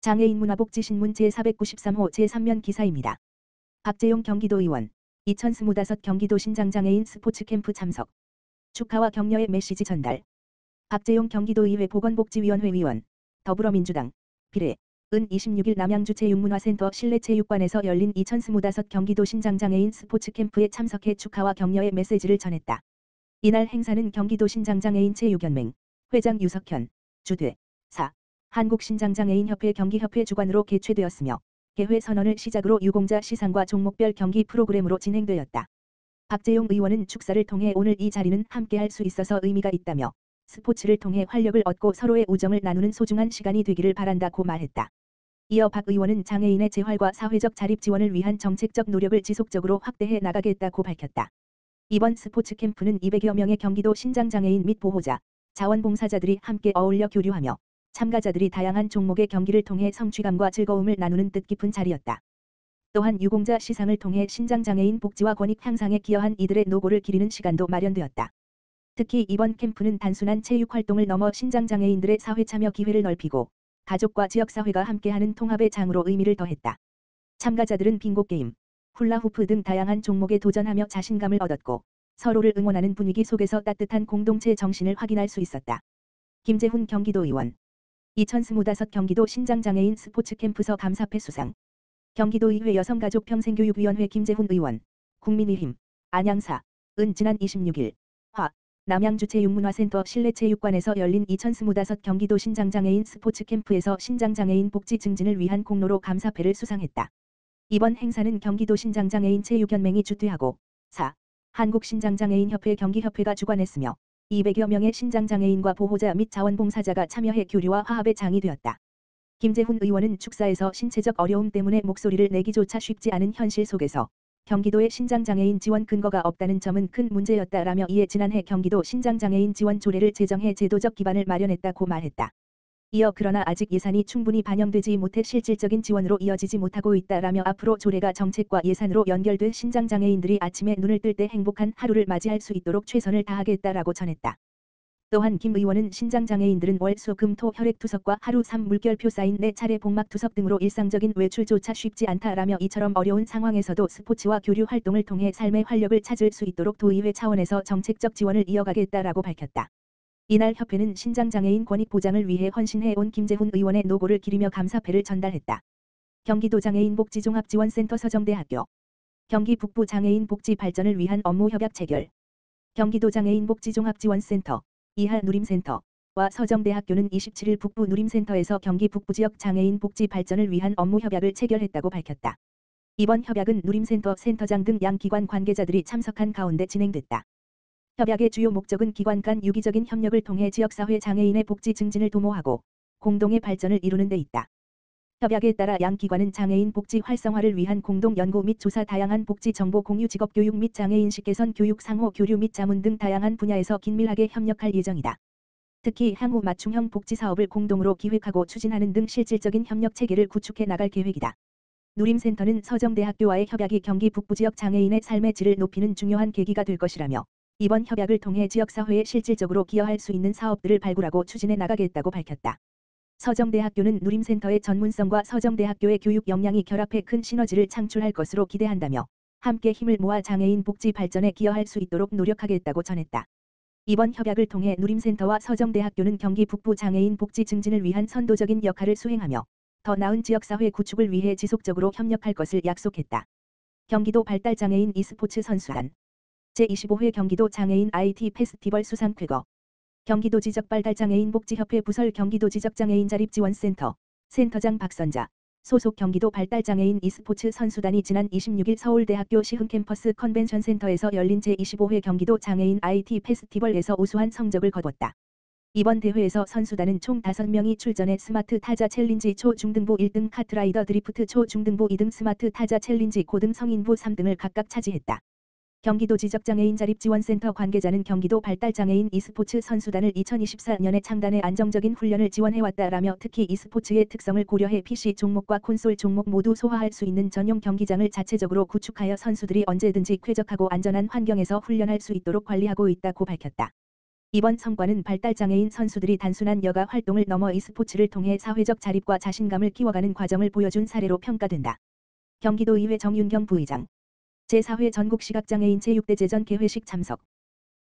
장애인 문화복지신문 제493호 제3면 기사입니다. 박재용 경기도 의원 2025 경기도 신장장애인 스포츠 캠프 참석. 축하와 격려의 메시지 전달. 박재용 경기도의회 보건복지위원회 위원, 더불어민주당, 비례, 은 26일 남양주 체육문화센터 실내체육관에서 열린 2025 경기도 신장장애인 스포츠 캠프에 참석해 축하와 격려의 메시지를 전했다. 이날 행사는 경기도 신장장애인 체육연맹, 회장 유석현, 주최, 4. 한국신장장애인협회 경기협회 주관으로 개최되었으며 개회 선언을 시작으로 유공자 시상과 종목별 경기 프로그램으로 진행되었다. 박재용 의원은 축사를 통해 오늘 이 자리는 함께할 수 있어서 의미가 있다며 스포츠를 통해 활력을 얻고 서로의 우정을 나누는 소중한 시간이 되기를 바란다고 말했다. 이어 박 의원은 장애인의 재활과 사회적 자립 지원을 위한 정책적 노력을 지속적으로 확대해 나가겠다고 밝혔다. 이번 스포츠 캠프는 200여 명의 경기도 신장장애인 및 보호자, 자원봉사자들이 함께 어울려 교류하며 참가자들이 다양한 종목의 경기를 통해 성취감과 즐거움을 나누는 뜻깊은 자리였다. 또한 유공자 시상을 통해 신장장애인 복지와 권익 향상에 기여한 이들의 노고를 기리는 시간도 마련되었다. 특히 이번 캠프는 단순한 체육 활동을 넘어 신장장애인들의 사회 참여 기회를 넓히고 가족과 지역사회가 함께하는 통합의 장으로 의미를 더했다. 참가자들은 빙고 게임, 훌라후프 등 다양한 종목에 도전하며 자신감을 얻었고 서로를 응원하는 분위기 속에서 따뜻한 공동체 정신을 확인할 수 있었다. 김재훈 경기도 의원 2025 경기도 신장장애인 스포츠 캠프서 감사패 수상. 경기도의회 여성가족평생교육위원회 김재훈 의원, 국민의힘, 안양사, 은 지난 26일 남양주 체육문화센터 실내체육관에서 열린 2025 경기도 신장장애인 스포츠 캠프에서 신장장애인 복지 증진을 위한 공로로 감사패를 수상했다. 이번 행사는 경기도 신장장애인 체육연맹이 주최하고 4. 한국신장장애인협회 경기협회가 주관했으며 200여 명의 신장장애인과 보호자 및 자원봉사자가 참여해 교류와 화합의 장이 되었다. 김재훈 의원은 축사에서 신체적 어려움 때문에 목소리를 내기조차 쉽지 않은 현실 속에서 경기도의 신장장애인 지원 근거가 없다는 점은 큰 문제였다라며 이에 지난해 경기도 신장장애인 지원 조례를 제정해 제도적 기반을 마련했다고 말했다. 이어 그러나 아직 예산이 충분히 반영되지 못해 실질적인 지원으로 이어지지 못하고 있다라며 앞으로 조례가 정책과 예산으로 연결돼 신장장애인들이 아침에 눈을 뜰 때 행복한 하루를 맞이할 수 있도록 최선을 다하겠다라고 전했다. 또한 김 의원은 신장장애인들은 월, 수, 금, 토 혈액투석과 하루 3 물결표 사인 4차례 복막투석 등으로 일상적인 외출조차 쉽지 않다라며 이처럼 어려운 상황에서도 스포츠와 교류 활동을 통해 삶의 활력을 찾을 수 있도록 도의회 차원에서 정책적 지원을 이어가겠다라고 밝혔다. 이날 협회는 신장장애인 권익 보장을 위해 헌신해온 김재훈 의원의 노고를 기리며 감사패를 전달했다. 경기도 장애인복지종합지원센터 서정대학교 경기 북부 장애인 복지 발전을 위한 업무 협약 체결. 경기도 장애인복지종합지원센터 이하 누림센터와 서정대학교는 27일 북부 누림센터에서 경기 북부지역 장애인 복지 발전을 위한 업무 협약을 체결했다고 밝혔다. 이번 협약은 누림센터 센터장 등 양 기관 관계자들이 참석한 가운데 진행됐다. 협약의 주요 목적은 기관 간 유기적인 협력을 통해 지역사회 장애인의 복지 증진을 도모하고 공동의 발전을 이루는 데 있다. 협약에 따라 양 기관은 장애인 복지 활성화를 위한 공동 연구 및 조사, 다양한 복지 정보 공유, 직업 교육 및 장애인식 개선 교육, 상호 교류 및 자문 등 다양한 분야에서 긴밀하게 협력할 예정이다. 특히 향후 맞춤형 복지 사업을 공동으로 기획하고 추진하는 등 실질적인 협력 체계를 구축해 나갈 계획이다. 누림센터는 서정대학교와의 협약이 경기 북부지역 장애인의 삶의 질을 높이는 중요한 계기가 될 것이라며 이번 협약을 통해 지역사회에 실질적으로 기여할 수 있는 사업들을 발굴하고 추진해 나가겠다고 밝혔다. 서정대학교는 누림센터의 전문성과 서정대학교의 교육 역량이 결합해 큰 시너지를 창출할 것으로 기대한다며 함께 힘을 모아 장애인 복지 발전에 기여할 수 있도록 노력하겠다고 전했다. 이번 협약을 통해 누림센터와 서정대학교는 경기 북부 장애인 복지 증진을 위한 선도적인 역할을 수행하며 더 나은 지역사회 구축을 위해 지속적으로 협력할 것을 약속했다. 경기도 발달장애인 e스포츠 선수단 제25회 경기도 장애인 IT 페스티벌 수상 쾌거. 경기도 지적발달장애인 복지협회 부설 경기도 지적장애인 자립지원센터 센터장 박선자 소속 경기도 발달장애인 e스포츠 선수단이 지난 26일 서울대학교 시흥 캠퍼스 컨벤션 센터에서 열린 제25회 경기도 장애인 IT 페스티벌에서 우수한 성적을 거뒀다. 이번 대회에서 선수단은 총 5명이 출전해 스마트 타자 챌린지 초중등부 1등, 카트라이더 드리프트 초중등부 2등, 스마트 타자 챌린지 고등 성인부 3등을 각각 차지했다. 경기도 지적장애인 자립지원센터 관계자는 경기도 발달장애인 e스포츠 선수단을 2024년에 창단해 안정적인 훈련을 지원해왔다라며 특히 e스포츠의 특성을 고려해 PC 종목과 콘솔 종목 모두 소화할 수 있는 전용 경기장을 자체적으로 구축하여 선수들이 언제든지 쾌적하고 안전한 환경에서 훈련할 수 있도록 관리하고 있다고 밝혔다. 이번 성과는 발달장애인 선수들이 단순한 여가 활동을 넘어 e스포츠를 통해 사회적 자립과 자신감을 키워가는 과정을 보여준 사례로 평가된다. 경기도의회 정윤경 부의장 제4회 전국시각장애인 체육대제전 개회식 참석.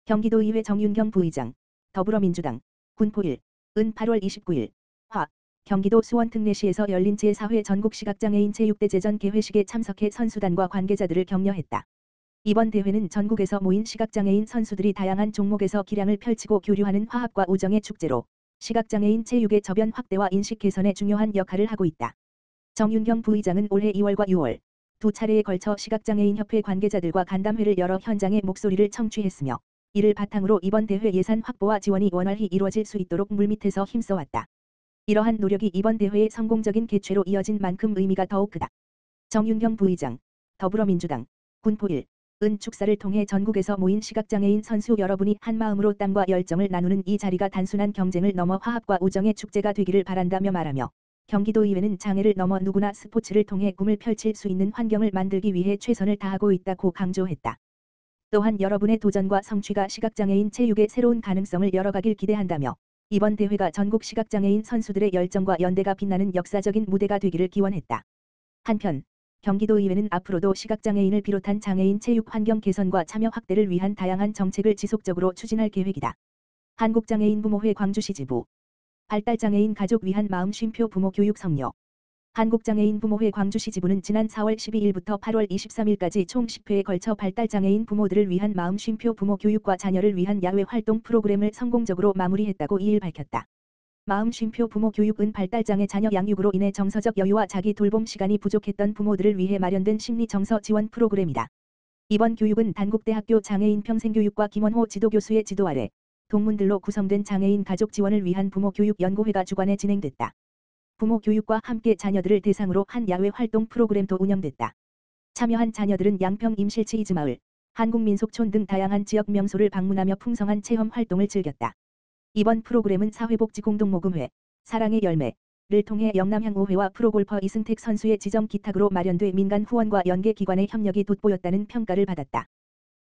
경기도의회 정윤경 부의장 더불어민주당 군포1 은 8월 29일 화 경기도 수원 특례시에서 열린 제4회 전국시각장애인 체육대제전 개회식에 참석해 선수단과 관계자들을 격려했다. 이번 대회는 전국에서 모인 시각장애인 선수들이 다양한 종목에서 기량을 펼치고 교류하는 화합과 우정의 축제로 시각장애인 체육의 저변 확대와 인식 개선에 중요한 역할을 하고 있다. 정윤경 부의장은 올해 2월과 6월 두 차례에 걸쳐 시각장애인협회 관계자들과 간담회를 열어 현장의 목소리를 청취했으며 이를 바탕으로 이번 대회 예산 확보와 지원이 원활히 이루어질 수 있도록 물밑에서 힘써왔다. 이러한 노력이 이번 대회의 성공적인 개최로 이어진 만큼 의미가 더욱 크다. 정윤경 부의장 더불어민주당 군포1 은 축사를 통해 전국에서 모인 시각장애인 선수 여러분이 한마음으로 땀과 열정을 나누는 이 자리가 단순한 경쟁을 넘어 화합과 우정의 축제가 되기를 바란다며 말하며 경기도의회는 장애를 넘어 누구나 스포츠를 통해 꿈을 펼칠 수 있는 환경을 만들기 위해 최선을 다하고 있다고 강조했다. 또한 여러분의 도전과 성취가 시각장애인 체육의 새로운 가능성을 열어가길 기대한다며 이번 대회가 전국 시각장애인 선수들의 열정과 연대가 빛나는 역사적인 무대가 되기를 기원했다. 한편 경기도의회는 앞으로도 시각장애인을 비롯한 장애인 체육 환경 개선과 참여 확대를 위한 다양한 정책을 지속적으로 추진할 계획이다. 한국장애인 부모회 광주시 지부 발달장애인 가족 위한 마음 쉼표 부모 교육 성료. 한국장애인 부모회 광주시 지부는 지난 4월 12일부터 8월 23일까지 총 10회에 걸쳐 발달장애인 부모들을 위한 마음 쉼표 부모 교육과 자녀를 위한 야외 활동 프로그램을 성공적으로 마무리했다고 2일 밝혔다. 마음 쉼표 부모 교육은 발달장애 자녀 양육으로 인해 정서적 여유와 자기 돌봄 시간이 부족했던 부모들을 위해 마련된 심리 정서 지원 프로그램이다. 이번 교육은 단국대학교 장애인 평생교육과 김원호 지도교수의 지도 아래 동문들로 구성된 장애인 가족 지원을 위한 부모 교육 연구회가 주관해 진행됐다. 부모 교육과 함께 자녀들을 대상으로 한 야외 활동 프로그램도 운영됐다. 참여한 자녀들은 양평 임실치이즈마을, 한국민속촌 등 다양한 지역 명소를 방문하며 풍성한 체험 활동을 즐겼다. 이번 프로그램은 사회복지공동모금회, 사랑의 열매를 통해 영남향오회와 프로골퍼 이승택 선수의 지정 기탁으로 마련돼 민간 후원과 연계기관의 협력이 돋보였다는 평가를 받았다.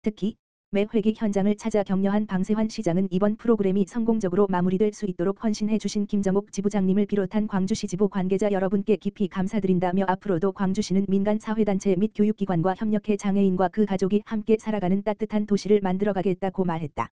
특히 매 회기 현장을 찾아 격려한 방세환 시장은 이번 프로그램이 성공적으로 마무리될 수 있도록 헌신해 주신 김정옥 지부장님을 비롯한 광주시 지부 관계자 여러분께 깊이 감사드린다며 앞으로도 광주시는 민간 사회단체 및 교육기관과 협력해 장애인과 그 가족이 함께 살아가는 따뜻한 도시를 만들어가겠다고 말했다.